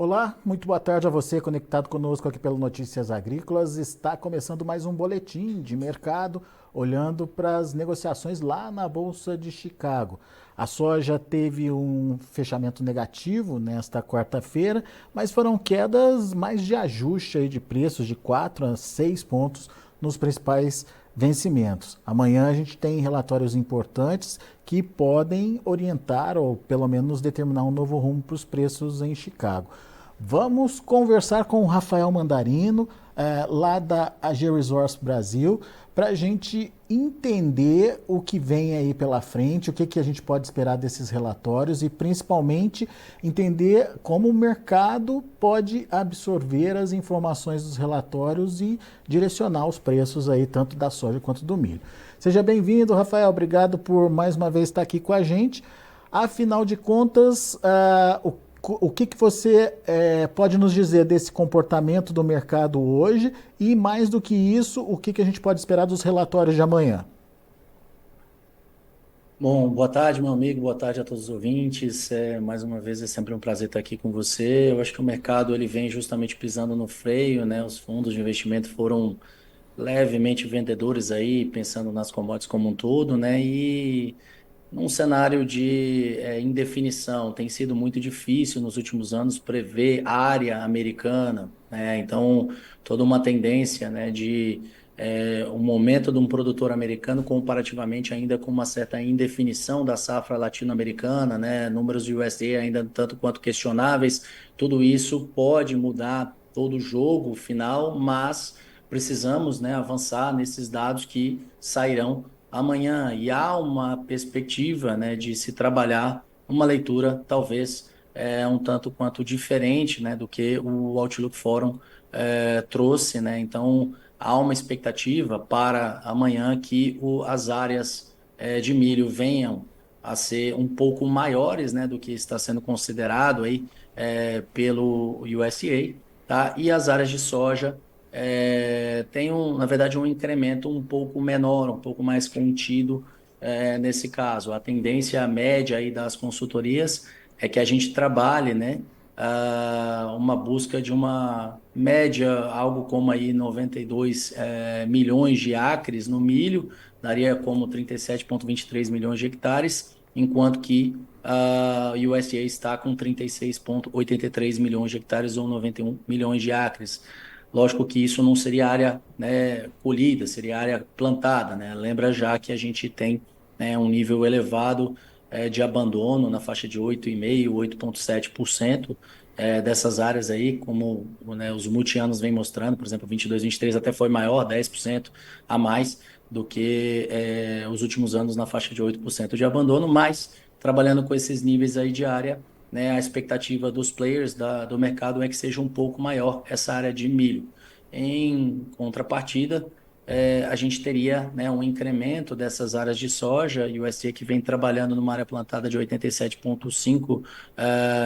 Olá, muito boa tarde a você conectado conosco aqui pelo Notícias Agrícolas. Está começando mais um boletim de mercado, olhando para as negociações lá na Bolsa de Chicago. A soja teve um fechamento negativo nesta quarta-feira, mas foram quedas mais de ajuste aí de preços de 4 a 6 pontos nos principais vencimentos. Amanhã a gente tem relatórios importantes que podem orientar ou pelo menos determinar um novo rumo para os preços em Chicago. Vamos conversar com o Rafael Mandarino, lá da AG Resource Brasil, para a gente entender o que vem aí pela frente, o que, que a gente pode esperar desses relatórios e principalmente entender como o mercado pode absorver as informações dos relatórios e direcionar os preços aí, tanto da soja quanto do milho. Seja bem-vindo, Rafael, obrigado por mais uma vez estar aqui com a gente. Afinal de contas, o que, que você pode nos dizer desse comportamento do mercado hoje e, mais do que isso, o que, que a gente pode esperar dos relatórios de amanhã? Bom, boa tarde, meu amigo, boa tarde a todos os ouvintes. Mais uma vez é sempre um prazer estar aqui com você. Eu acho que o mercado ele vem justamente pisando no freio, né? Os fundos de investimento foram levemente vendedores aí, pensando nas commodities como um todo, né? E num cenário de indefinição, tem sido muito difícil nos últimos anos prever a área americana, né? Então, toda uma tendência, né, de um momento de um produtor americano comparativamente ainda com uma certa indefinição da safra latino-americana, né? Números de USDA ainda tanto quanto questionáveis, tudo isso pode mudar todo o jogo final, mas precisamos, né, avançar nesses dados que sairão amanhã, e há uma perspectiva, né, de se trabalhar uma leitura talvez um tanto quanto diferente, né, do que o Outlook Forum trouxe, né? Então há uma expectativa para amanhã que as áreas de milho venham a ser um pouco maiores, né, do que está sendo considerado aí pelo USDA, tá? E as áreas de soja tem na verdade, um incremento um pouco menor, um pouco mais contido nesse caso. A tendência média aí das consultorias é que a gente trabalhe, né, uma busca de uma média, algo como aí 92 milhões de acres no milho, daria como 37,23 milhões de hectares, enquanto que a USDA está com 36,83 milhões de hectares ou 91 milhões de acres. Lógico que isso não seria área, né, colhida, seria área plantada, né? Lembra já que a gente tem, né, um nível elevado de abandono na faixa de 8,5%, 8,7% dessas áreas aí, como, né, os multi-anos vêm mostrando, por exemplo, 22, 23 até foi maior, 10% a mais do que os últimos anos na faixa de 8% de abandono, mas trabalhando com esses níveis aí de área, né, a expectativa dos players do mercado é que seja um pouco maior essa área de milho. Em contrapartida, a gente teria, né, um incremento dessas áreas de soja, e o USDA que vem trabalhando numa área plantada de 87,5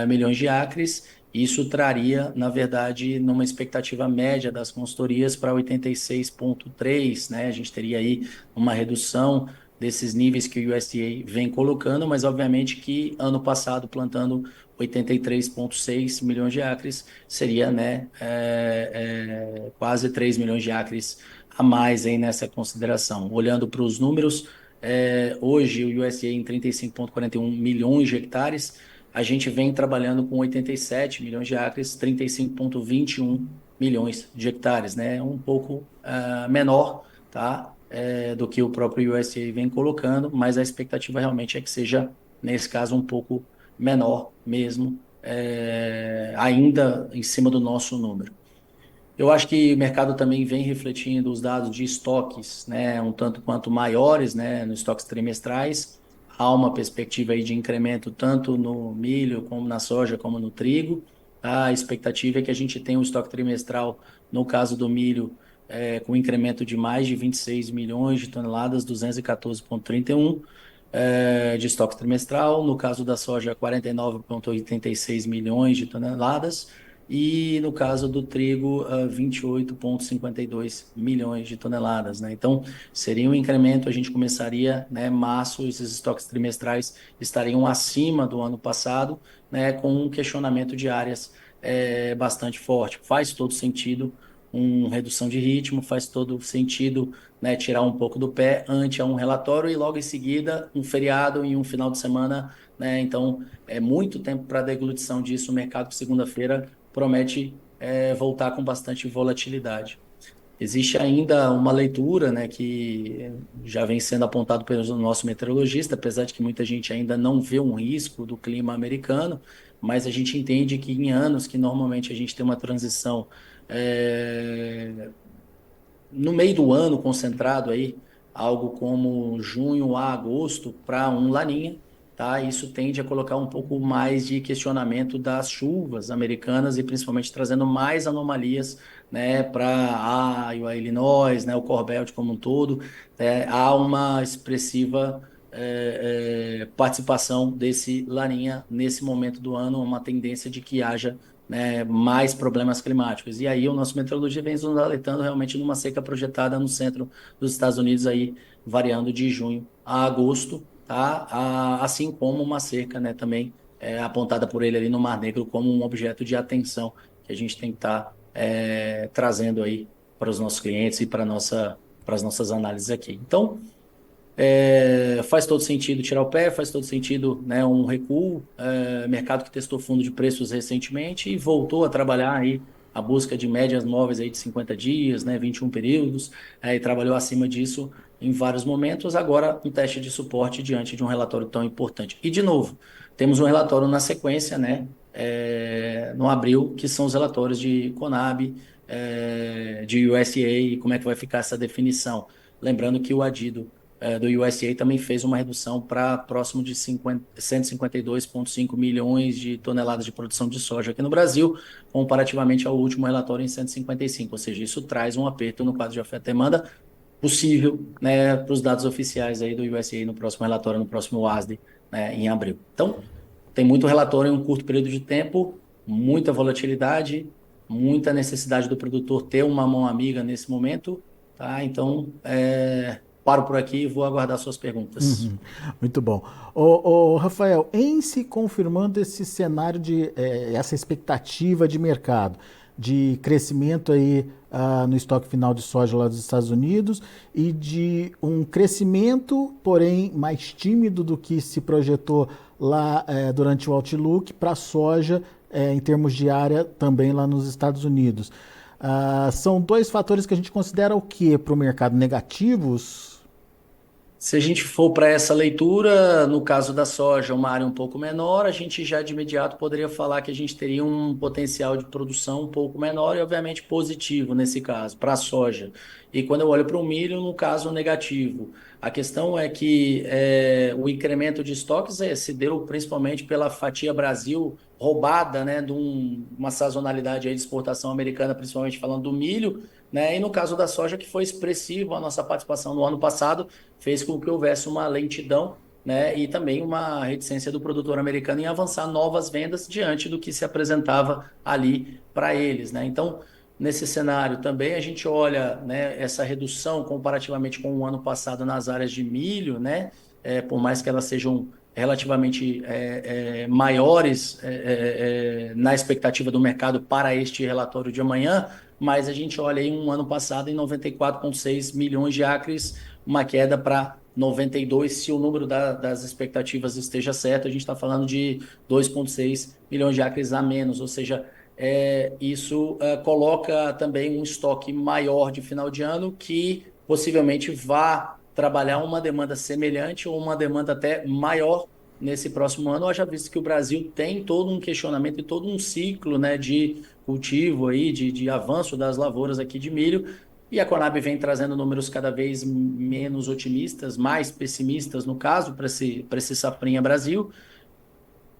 milhões de acres. Isso traria, na verdade, numa expectativa média das consultorias para 86,3, né? A gente teria aí uma redução desses níveis que o USDA vem colocando, mas obviamente que ano passado plantando 83,6 milhões de acres seria, né, quase 3 milhões de acres a mais aí nessa consideração. Olhando para os números, hoje o USDA em 35,41 milhões de hectares, a gente vem trabalhando com 87 milhões de acres, 35,21 milhões de hectares, né? Um pouco menor, tá? Do que o próprio USDA vem colocando, mas a expectativa realmente é que seja, nesse caso, um pouco menor mesmo, ainda em cima do nosso número. Eu acho que o mercado também vem refletindo os dados de estoques, né, um tanto quanto maiores, né, nos estoques trimestrais. Há uma perspectiva aí de incremento tanto no milho, como na soja, como no trigo. A expectativa é que a gente tenha um estoque trimestral, no caso do milho, com incremento de mais de 26 milhões de toneladas, 214,31 de estoque trimestral. No caso da soja, 49,86 milhões de toneladas. E no caso do trigo, 28,52 milhões de toneladas, né? Então, seria um incremento, a gente começaria, né, março, esses estoques trimestrais estariam acima do ano passado, né, com um questionamento de áreas bastante forte. Faz todo sentido uma redução de ritmo, faz todo sentido, né, tirar um pouco do pé ante a um relatório e logo em seguida um feriado e um final de semana, né? Então é muito tempo para deglutição disso. O mercado segunda-feira promete voltar com bastante volatilidade. Existe ainda uma leitura, né, que já vem sendo apontado pelo nosso meteorologista, apesar de que muita gente ainda não vê um risco do clima americano, mas a gente entende que em anos que normalmente a gente tem uma transição é, no meio do ano concentrado aí, algo como junho a agosto para um laninha, tá? Isso tende a colocar um pouco mais de questionamento das chuvas americanas e principalmente trazendo mais anomalias, né, para Iowa, Illinois, né, o Core Belt como um todo, há uma expressiva participação desse laninha nesse momento do ano, uma tendência de que haja, né, mais problemas climáticos. E aí o nosso meteorologia vem nos alertando realmente numa seca projetada no centro dos Estados Unidos aí, variando de junho a agosto, tá? Assim como uma seca, né, também apontada por ele ali no Mar Negro como um objeto de atenção que a gente tem que estar trazendo aí para os nossos clientes e para as nossas análises aqui. Então, faz todo sentido tirar o pé, faz todo sentido, né, um recuo. Mercado que testou fundo de preços recentemente e voltou a trabalhar aí a busca de médias móveis aí de 50 dias, né, 21 períodos, e trabalhou acima disso em vários momentos. Agora, um teste de suporte diante de um relatório tão importante. E, de novo, temos um relatório na sequência, né, no abril, que são os relatórios de Conab, de USDA, como é que vai ficar essa definição. Lembrando que o adido do USDA também fez uma redução para próximo de 152,5 milhões de toneladas de produção de soja aqui no Brasil, comparativamente ao último relatório em 155, ou seja, isso traz um aperto no quadro de oferta e demanda possível, né, para os dados oficiais aí do USDA no próximo relatório, no próximo WASDE, né, em abril. Então, tem muito relatório em um curto período de tempo, muita volatilidade, muita necessidade do produtor ter uma mão amiga nesse momento, tá? Então, paro por aqui e vou aguardar suas perguntas. Uhum, muito bom. Ô, Rafael, em se confirmando esse cenário de essa expectativa de mercado, de crescimento aí no estoque final de soja lá dos Estados Unidos e de um crescimento, porém mais tímido do que se projetou lá durante o Outlook para a soja em termos de área também lá nos Estados Unidos. São dois fatores que a gente considera o que para o mercado negativos? Se a gente for para essa leitura, no caso da soja, uma área um pouco menor, a gente já de imediato poderia falar que a gente teria um potencial de produção um pouco menor e, obviamente, positivo nesse caso, para a soja. E quando eu olho para o milho, no caso negativo. A questão é que o incremento de estoques se deu principalmente pela fatia Brasil roubada, né, de uma sazonalidade aí de exportação americana, principalmente falando do milho, né, e no caso da soja, que foi expressivo a nossa participação no ano passado, fez com que houvesse uma lentidão, né, e também uma reticência do produtor americano em avançar novas vendas diante do que se apresentava ali para eles, né? Então, nesse cenário também a gente olha, né, essa redução comparativamente com o ano passado nas áreas de milho, né, por mais que elas sejam relativamente maiores na expectativa do mercado para este relatório de amanhã, mas a gente olha aí um ano passado em 94,6 milhões de acres, uma queda para 92, se o número das expectativas esteja certo, a gente está falando de 2,6 milhões de acres a menos, ou seja, isso coloca também um estoque maior de final de ano que possivelmente vá trabalhar uma demanda semelhante ou uma demanda até maior nesse próximo ano, haja visto que o Brasil tem todo um questionamento e todo um ciclo, né, de cultivo aí, de avanço das lavouras aqui de milho, e a Conab vem trazendo números cada vez menos otimistas, mais pessimistas no caso, para esse Safrinha Brasil.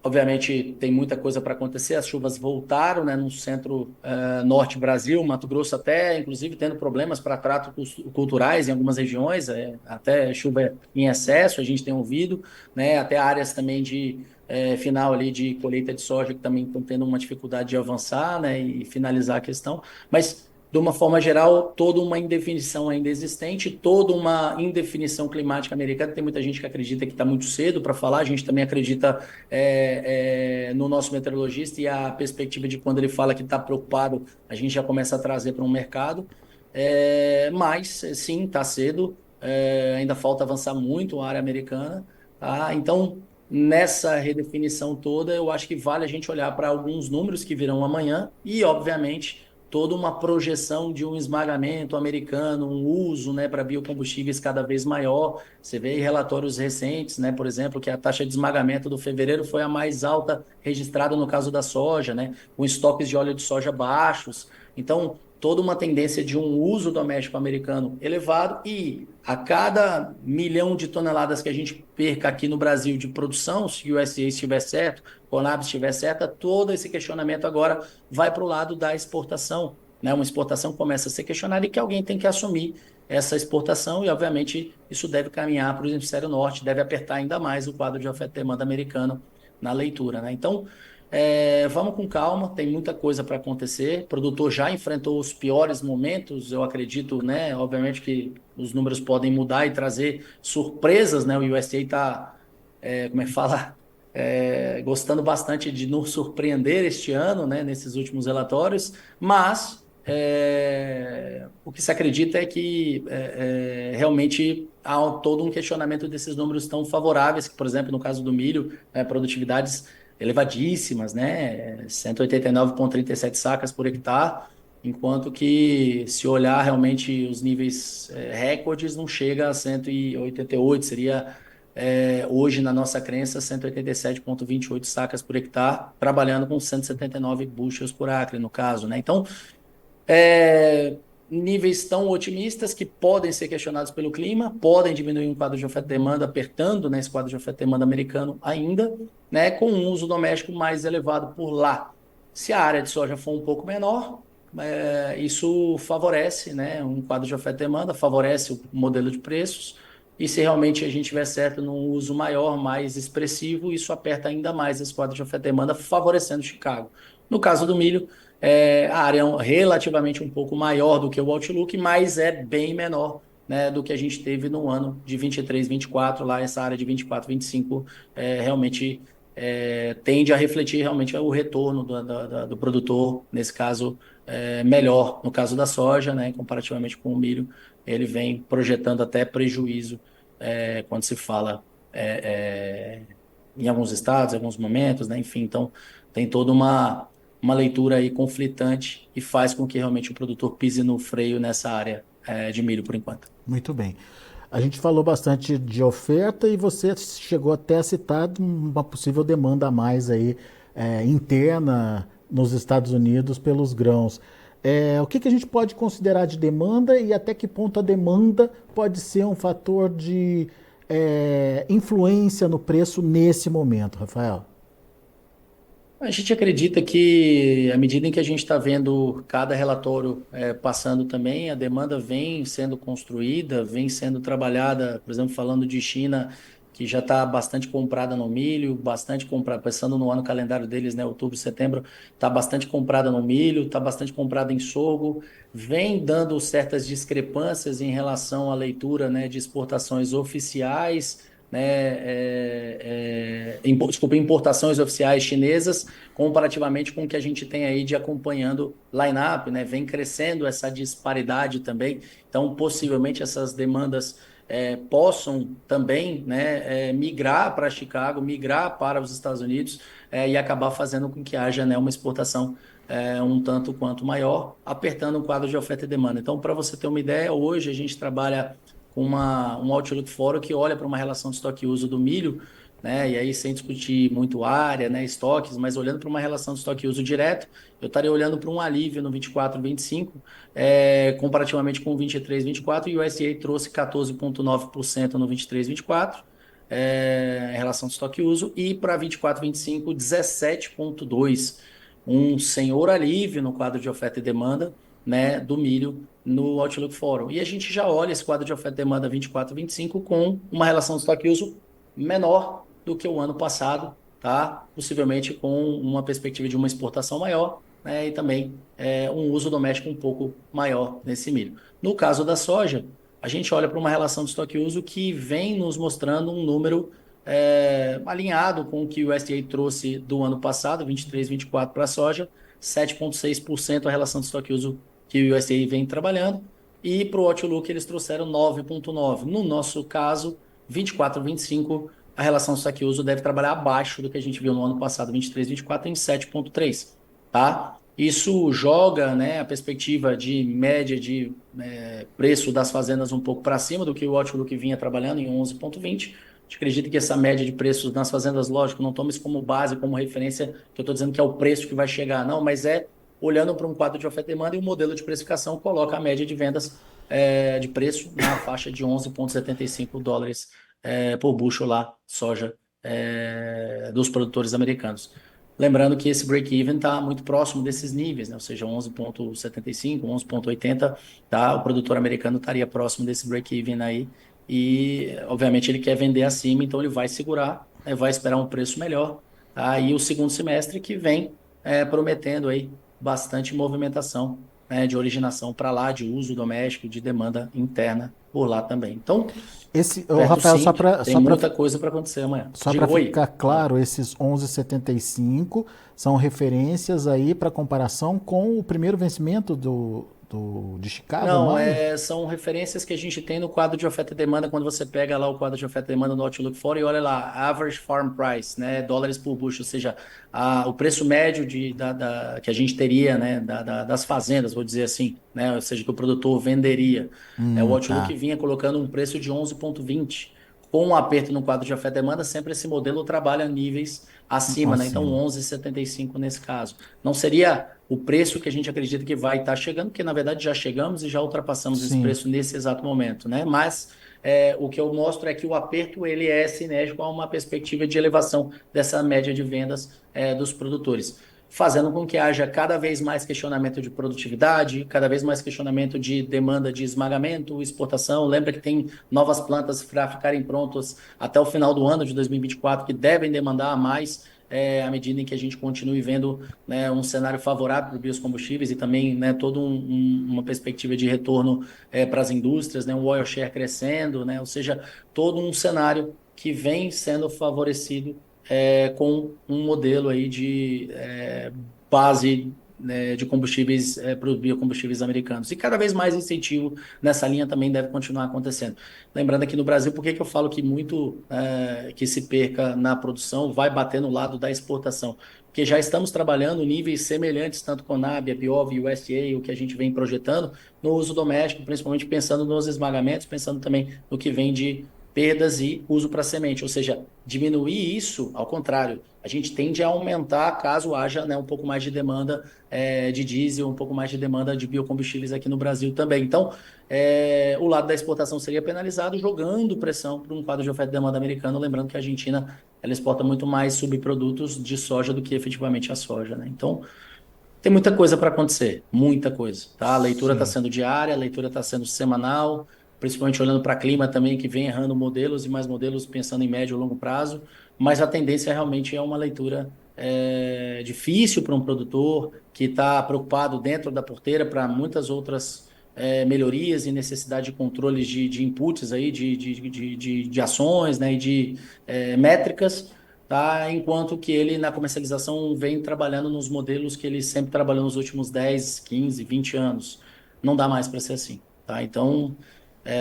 Obviamente tem muita coisa para acontecer, as chuvas voltaram, né, no centro-norte Brasil, Mato Grosso até, inclusive, tendo problemas para tratos culturais em algumas regiões, até chuva em excesso, a gente tem ouvido, né, até áreas também de final ali de colheita de soja que também estão tendo uma dificuldade de avançar, né, e finalizar a questão, mas de uma forma geral, toda uma indefinição ainda existente, toda uma indefinição climática americana. Tem muita gente que acredita que está muito cedo para falar, a gente também acredita no nosso meteorologista e a perspectiva de quando ele fala que está preocupado, a gente já começa a trazer para um mercado. Mas, sim, está cedo, ainda falta avançar muito a área americana. Tá? Então, nessa redefinição toda, eu acho que vale a gente olhar para alguns números que virão amanhã e, obviamente, toda uma projeção de um esmagamento americano, um uso, né, para biocombustíveis cada vez maior. Você vê em relatórios recentes, né, por exemplo, que a taxa de esmagamento do fevereiro foi a mais alta registrada no caso da soja, né, com estoques de óleo de soja baixos. Então, toda uma tendência de um uso doméstico americano elevado e a cada 1 milhão de toneladas que a gente perca aqui no Brasil de produção, se o USDA estiver certo, Conab estiver certa, todo esse questionamento agora vai para o lado da exportação. Né? Uma exportação começa a ser questionada e que alguém tem que assumir essa exportação e, obviamente, isso deve caminhar para o hemisfério norte, deve apertar ainda mais o quadro de oferta e demanda americano na leitura. Né? Então, vamos com calma, tem muita coisa para acontecer. O produtor já enfrentou os piores momentos, eu acredito, né? Obviamente que os números podem mudar e trazer surpresas, né? O USDA está, como é que fala? Gostando bastante de nos surpreender este ano, né? Nesses últimos relatórios, mas o que se acredita é que realmente há todo um questionamento desses números tão favoráveis, que, por exemplo, no caso do milho, produtividades elevadíssimas, né? 189,37 sacas por hectare, enquanto que, se olhar realmente os níveis recordes, não chega a 188, seria hoje, na nossa crença, 187,28 sacas por hectare, trabalhando com 179 bushels por acre, no caso, né? Então, é, níveis tão otimistas que podem ser questionados pelo clima, podem diminuir um quadro de oferta e demanda, apertando, né, esse quadro de oferta e demanda americano ainda, né, com um uso doméstico mais elevado por lá. Se a área de soja for um pouco menor, isso favorece, né, um quadro de oferta e demanda, favorece o modelo de preços, e se realmente a gente tiver certo num uso maior, mais expressivo, isso aperta ainda mais esse quadro de oferta e demanda, favorecendo Chicago. No caso do milho, a área é relativamente um pouco maior do que o Outlook, mas é bem menor, né, do que a gente teve no ano de 23, 24, lá essa área de 24, 25 realmente tende a refletir realmente o retorno do produtor, nesse caso melhor, no caso da soja, né, comparativamente com o milho, ele vem projetando até prejuízo quando se fala em alguns estados, em alguns momentos, né, enfim, então tem toda uma leitura aí conflitante e faz com que realmente o produtor pise no freio nessa área de milho por enquanto. Muito bem. A gente falou bastante de oferta e você chegou até a citar uma possível demanda a mais aí interna nos Estados Unidos pelos grãos. O que a gente pode considerar de demanda e até que ponto a demanda pode ser um fator de influência no preço nesse momento, Rafael? A gente acredita que, à medida em que a gente está vendo cada relatório passando também, a demanda vem sendo construída, vem sendo trabalhada, por exemplo, falando de China, que já está bastante comprada no milho, bastante comprada, pensando no ano calendário deles, né, outubro, setembro, está bastante comprada no milho, está bastante comprada em sorgo, vem dando certas discrepâncias em relação à leitura, né, de exportações oficiais, né, desculpa, importações oficiais chinesas, comparativamente com o que a gente tem aí de acompanhando line-up, né, vem crescendo essa disparidade também, então possivelmente essas demandas possam também, né, migrar para Chicago, migrar para os Estados Unidos e acabar fazendo com que haja, né, uma exportação um tanto quanto maior, apertando o quadro de oferta e demanda. Então, para você ter uma ideia, hoje a gente trabalha com um Outlook Fórum que olha para uma relação de estoque e uso do milho, né? E aí, sem discutir muito área, né, estoques, mas olhando para uma relação de estoque e uso direto, eu estaria olhando para um alívio no 24, 25, comparativamente com o 23, 24, e o USDA trouxe 14,9% no 23, 24, em relação de estoque e uso, e para 24, 25, 17,2%. Um senhor alívio no quadro de oferta e demanda, né, do milho no Outlook Forum. E a gente já olha esse quadro de oferta e demanda 24, 25 com uma relação de estoque e uso menor do que o ano passado, tá? Possivelmente com uma perspectiva de uma exportação maior, né, e também um uso doméstico um pouco maior nesse milho. No caso da soja, a gente olha para uma relação de estoque-uso que vem nos mostrando um número alinhado com o que o USDA trouxe do ano passado, 23, 24 para a soja, 7,6% a relação de estoque-uso que o USDA vem trabalhando, e para o Outlook eles trouxeram 9,9%. No nosso caso, 24, 25, a relação de estoque-uso deve trabalhar abaixo do que a gente viu no ano passado, 23, 24, em 7,3%. Tá? Isso joga, né, a perspectiva de média de preço das fazendas um pouco para cima do que o Outlook vinha trabalhando em 11,20. A gente acredita que essa média de preços nas fazendas, lógico, não tome isso como base, como referência, que eu estou dizendo que é o preço que vai chegar, não, mas olhando para um quadro de oferta e demanda, e o modelo de precificação coloca a média de vendas de preço na faixa de 11,75 dólares por bushel lá, soja dos produtores americanos. Lembrando que esse break-even está muito próximo desses níveis, né? Ou seja, 11,75, 11,80, tá? O produtor americano estaria próximo desse break-even aí e, obviamente, ele quer vender acima, então ele vai segurar, né? Vai esperar um preço melhor, tá? E o segundo semestre que vem prometendo aí bastante movimentação, né? De originação para lá, de uso doméstico, de demanda interna por lá também. Então, perto Rafael, sim, tem muita coisa para acontecer amanhã. só Diga para oi. ficar claro, esses 11,75 são referências aí para comparação com o primeiro vencimento de Chicago, Não, maio? são referências que a gente tem no quadro de oferta e demanda, quando você pega lá o quadro de oferta e demanda no Outlook for e olha lá, average farm price, né, dólares por bushel, ou seja, o preço médio que a gente teria, né, das fazendas, vou dizer assim, né, ou seja, que o produtor venderia. O Outlook Tá. vinha colocando um preço de 11,20. Com um aperto no quadro de oferta e demanda, sempre esse modelo trabalha níveis acima, né? Então, Assim. 11,75 nesse caso. Não seria o preço que a gente acredita que vai estar chegando, porque na verdade já chegamos e já ultrapassamos esse Sim. preço nesse exato momento, né? Mas o que eu mostro é que o aperto ele é sinérgico a uma perspectiva de elevação dessa média de vendas dos produtores, fazendo com que haja cada vez mais questionamento de produtividade, cada vez mais questionamento de demanda de esmagamento, exportação. Lembra que tem novas plantas para ficarem prontas até o final do ano de 2024 que devem demandar mais à medida em que a gente continue vendo, né, um cenário favorável para os biocombustíveis e também, né, toda uma perspectiva de retorno para as indústrias, né, um oil share crescendo, né, ou seja, todo um cenário que vem sendo favorecido com um modelo aí de base, né, de combustíveis para os biocombustíveis americanos. E cada vez mais incentivo nessa linha também deve continuar acontecendo. Lembrando aqui no Brasil, por que que eu falo que muito que se perca na produção vai bater no lado da exportação? Porque já estamos trabalhando níveis semelhantes, tanto com a Conab, a Biov e o USDA, o que a gente vem projetando, no uso doméstico, principalmente pensando nos esmagamentos, pensando também no que vem de perdas e uso para semente, ou seja, diminuir isso, ao contrário, a gente tende a aumentar caso haja, né, um pouco mais de demanda de diesel, um pouco mais de demanda de biocombustíveis aqui no Brasil também. Então, o lado da exportação seria penalizado, jogando pressão para um quadro de oferta e demanda americano, lembrando que a Argentina ela exporta muito mais subprodutos de soja do que efetivamente a soja, né? Então, tem muita coisa para acontecer, muita coisa, tá? A leitura está Sim. sendo diária, a leitura está sendo semanal, principalmente olhando para clima também, que vem errando modelos e mais modelos pensando em médio e longo prazo, mas a tendência realmente é uma leitura difícil para um produtor que está preocupado dentro da porteira para muitas outras melhorias e necessidade de controles de inputs aí, de ações, né, e de métricas, tá? Enquanto que ele na comercialização vem trabalhando nos modelos que ele sempre trabalhou nos últimos 10, 15, 20 anos. Não dá mais para ser assim, tá? Então,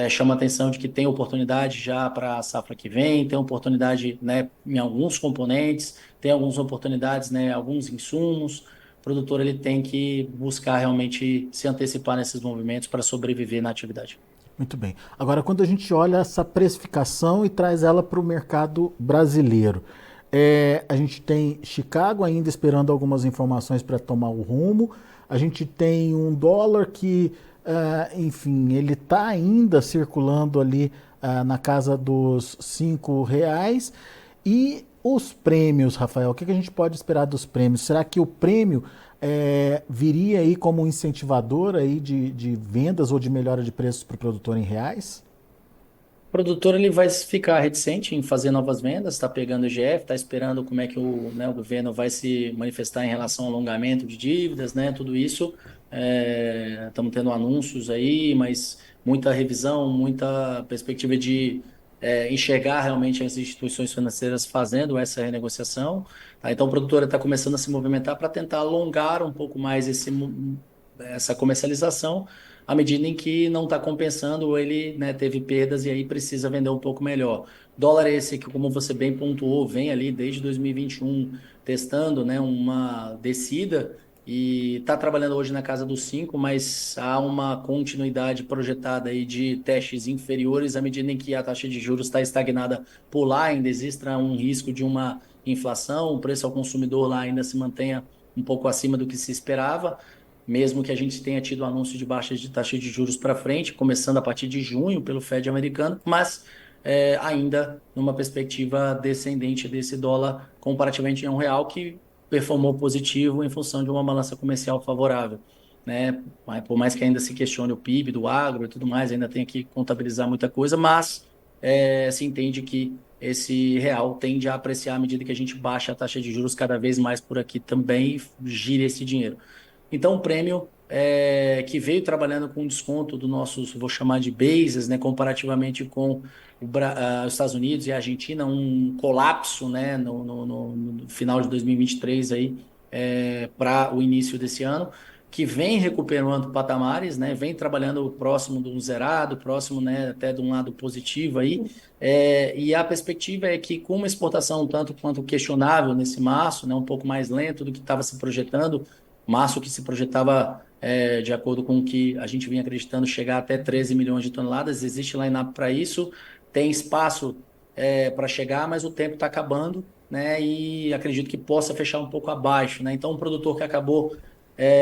chama a atenção de que tem oportunidade já para a safra que vem, tem oportunidade, né, em alguns componentes, tem algumas oportunidades, né, alguns insumos. O produtor ele tem que buscar realmente se antecipar nesses movimentos para sobreviver na atividade. Muito bem. Agora, quando a gente olha essa precificação e traz ela para o mercado brasileiro, a gente tem Chicago ainda esperando algumas informações para tomar o rumo. A gente tem um dólar que, enfim, ele está ainda circulando ali na casa dos R$ 5. E os prêmios, Rafael, o que a gente pode esperar dos prêmios? Será que o prêmio viria aí como um incentivador aí de vendas ou de melhora de preços para o produtor em reais? produtor ele vai ficar reticente em fazer novas vendas, está pegando o IGF, está esperando como é que o governo vai se manifestar em relação ao alongamento de dívidas, né? Tudo isso. Estamos tendo anúncios aí, mas muita revisão, muita perspectiva de enxergar realmente as instituições financeiras fazendo essa renegociação. Tá? Então, o produtor está começando a se movimentar para tentar alongar um pouco mais essa comercialização à medida em que não está compensando ou ele, né, teve perdas e aí precisa vender um pouco melhor. Dólar esse que, como você bem pontuou, vem ali desde 2021 testando, né, uma descida e está trabalhando hoje na casa dos 5, mas há uma continuidade projetada aí de testes inferiores à medida em que a taxa de juros está estagnada por lá, ainda existe um risco de uma inflação, o preço ao consumidor lá ainda se mantenha um pouco acima do que se esperava, mesmo que a gente tenha tido anúncio de baixas de taxa de juros para frente, começando a partir de junho pelo Fed americano, mas ainda numa perspectiva descendente desse dólar comparativamente a um real que performou positivo em função de uma balança comercial favorável, né? Por mais que ainda se questione o PIB do agro e tudo mais, ainda tem que contabilizar muita coisa, mas se entende que esse real tende a apreciar à medida que a gente baixa a taxa de juros cada vez mais por aqui também e gira esse dinheiro. Então, o prêmio que veio trabalhando com desconto dos nossos, vou chamar de bases, né, comparativamente com os Estados Unidos e a Argentina, um colapso, né, no final de 2023 aí, para o início desse ano, que vem recuperando patamares, né, vem trabalhando próximo do zerado, próximo, né, até de um lado positivo aí, e a perspectiva é que com uma exportação tanto quanto questionável nesse março, né, um pouco mais lento do que estava se projetando, março que se projetava, de acordo com o que a gente vinha acreditando, chegar até 13 milhões de toneladas. Existe line-up para isso, tem espaço para chegar, mas o tempo está acabando, né? E acredito que possa fechar um pouco abaixo, né? Então, um produtor que acabou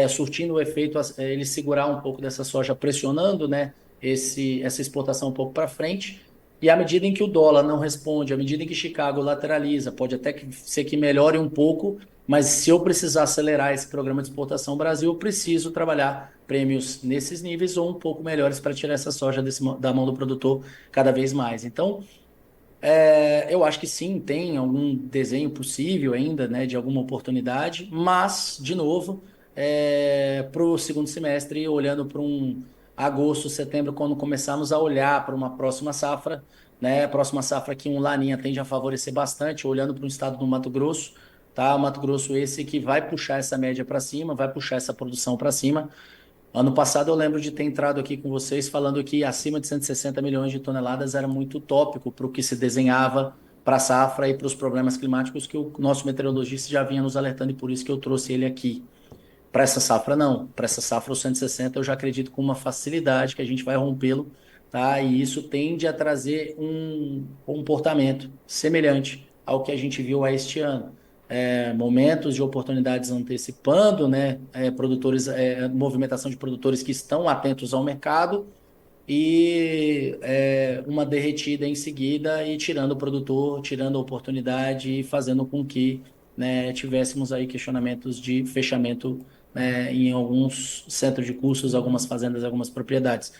surtindo o efeito, ele segurar um pouco dessa soja, pressionando, né? Essa exportação um pouco para frente. E à medida em que o dólar não responde, à medida em que Chicago lateraliza, pode até ser que melhore um pouco, mas se eu precisar acelerar esse programa de exportação Brasil, eu preciso trabalhar prêmios nesses níveis ou um pouco melhores para tirar essa soja da mão do produtor cada vez mais. Então, eu acho que sim, tem algum desenho possível ainda, né, de alguma oportunidade, mas, de novo, para o segundo semestre, olhando para um agosto, setembro, quando começarmos a olhar para uma próxima safra, né, próxima safra que um Laninha tende a favorecer bastante, olhando para o estado do Mato Grosso, tá? O Mato Grosso esse que vai puxar essa média para cima, vai puxar essa produção para cima. Ano passado eu lembro de ter entrado aqui com vocês falando que acima de 160 milhões de toneladas era muito utópico para o que se desenhava para a safra e para os problemas climáticos que o nosso meteorologista já vinha nos alertando e por isso que eu trouxe ele aqui. Para essa safra não, para essa safra os 160 eu já acredito com uma facilidade que a gente vai rompê-lo, tá? E isso tende a trazer um comportamento semelhante ao que a gente viu a este ano, momentos de oportunidades antecipando, né, produtores, movimentação de produtores que estão atentos ao mercado e uma derretida em seguida e tirando o produtor, tirando a oportunidade e fazendo com que, né, tivéssemos aí questionamentos de fechamento, né, em alguns centros de custos, algumas fazendas, algumas propriedades.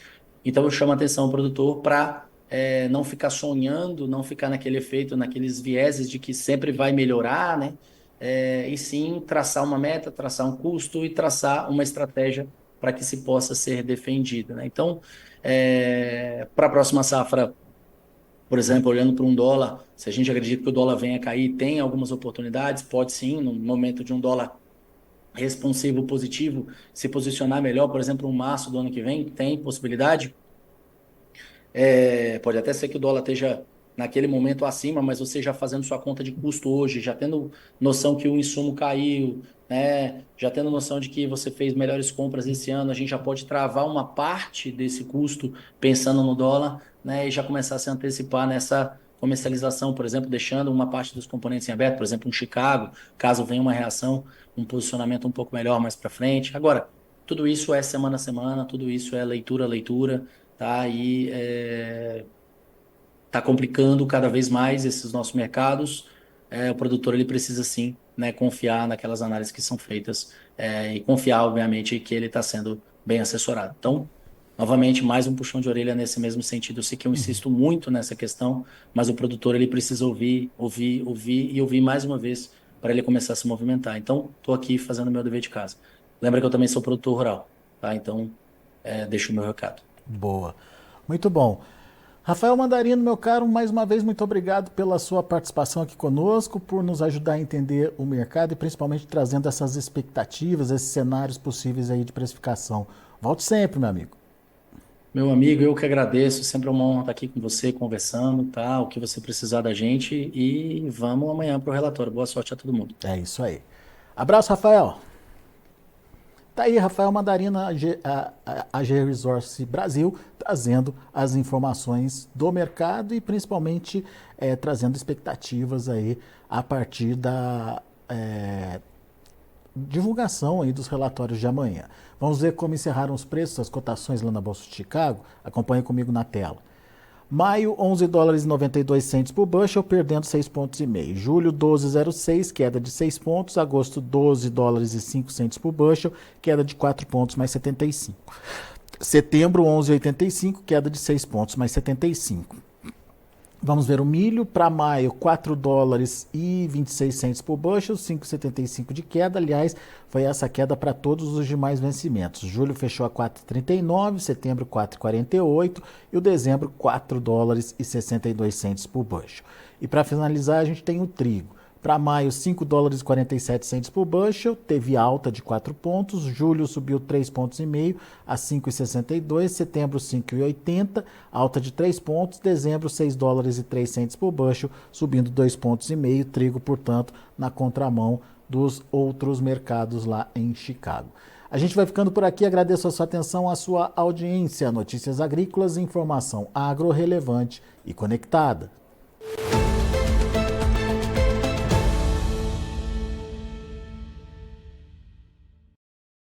Então eu chamo a atenção ao produtor para não ficar sonhando, não ficar naquele efeito, naqueles vieses de que sempre vai melhorar, né? E sim traçar uma meta, traçar um custo e traçar uma estratégia para que se possa ser defendida, né? Então, para a próxima safra, por exemplo, olhando para um dólar, se a gente acredita que o dólar venha a cair, tem algumas oportunidades, pode sim, no momento de um dólar responsivo positivo, se posicionar melhor, por exemplo, um março do ano que vem, tem possibilidade. Pode até ser que o dólar esteja naquele momento acima, mas você já fazendo sua conta de custo hoje, já tendo noção que o insumo caiu, né? Já tendo noção de que você fez melhores compras esse ano, a gente já pode travar uma parte desse custo pensando no dólar, né? E já começar a se antecipar nessa comercialização, por exemplo, deixando uma parte dos componentes em aberto, por exemplo, um Chicago, caso venha uma reação, um posicionamento um pouco melhor mais para frente. Agora, tudo isso é semana a semana, tudo isso é leitura a leitura, tá? E está complicando cada vez mais esses nossos mercados. O produtor ele precisa sim, né, confiar naquelas análises que são feitas e confiar, obviamente, que ele está sendo bem assessorado. Então, Novamente, mais um puxão de orelha nesse mesmo sentido. Eu sei que eu insisto muito nessa questão, mas o produtor ele precisa ouvir, ouvir, ouvir e ouvir mais uma vez para ele começar a se movimentar. Então, estou aqui fazendo o meu dever de casa. Lembra que eu também sou produtor rural, tá? Então, deixo o meu recado. Boa. Muito bom. Rafael Mandarino, meu caro, mais uma vez muito obrigado pela sua participação aqui conosco, por nos ajudar a entender o mercado e principalmente trazendo essas expectativas, esses cenários possíveis aí de precificação. Volte sempre, meu amigo. Meu amigo, eu que agradeço. Sempre é uma honra estar aqui com você, conversando, tá? O que você precisar da gente e vamos amanhã para o relatório. Boa sorte a todo mundo. É isso aí. Abraço, Rafael. Tá aí, Rafael Mandarina, AG Resource Brasil, trazendo as informações do mercado e principalmente trazendo expectativas aí a partir da divulgação aí dos relatórios de amanhã. Vamos ver como encerraram os preços, as cotações lá na Bolsa de Chicago. Acompanhe comigo na tela. Maio, 11 dólares e 92 centes por bushel, perdendo 6,5 pontos. Julho, 12,06, queda de 6 pontos. Agosto, 12 dólares e 5 centes por bushel, queda de 4 pontos, mais 75. Setembro, 11,85, queda de 6 pontos, mais 75. Vamos ver o milho para maio, 4 dólares e 26 centes por bushel, 5,75 de queda. Aliás, foi essa queda para todos os demais vencimentos. Julho fechou a 4,39, setembro 4,48 e o dezembro 4 dólares e 62 centes por bushel. E para finalizar, a gente tem o trigo. Para maio, 5 dólares e 47 centes por bushel, teve alta de 4 pontos. Julho subiu 3,5 pontos a 5,62. Setembro, 5,80, alta de 3 pontos. Dezembro, 6 dólares e 3 centes por bushel, subindo 2,5 pontos. Trigo, portanto, na contramão dos outros mercados lá em Chicago. A gente vai ficando por aqui. Agradeço a sua atenção, a sua audiência. Notícias agrícolas, informação agro relevante e conectada.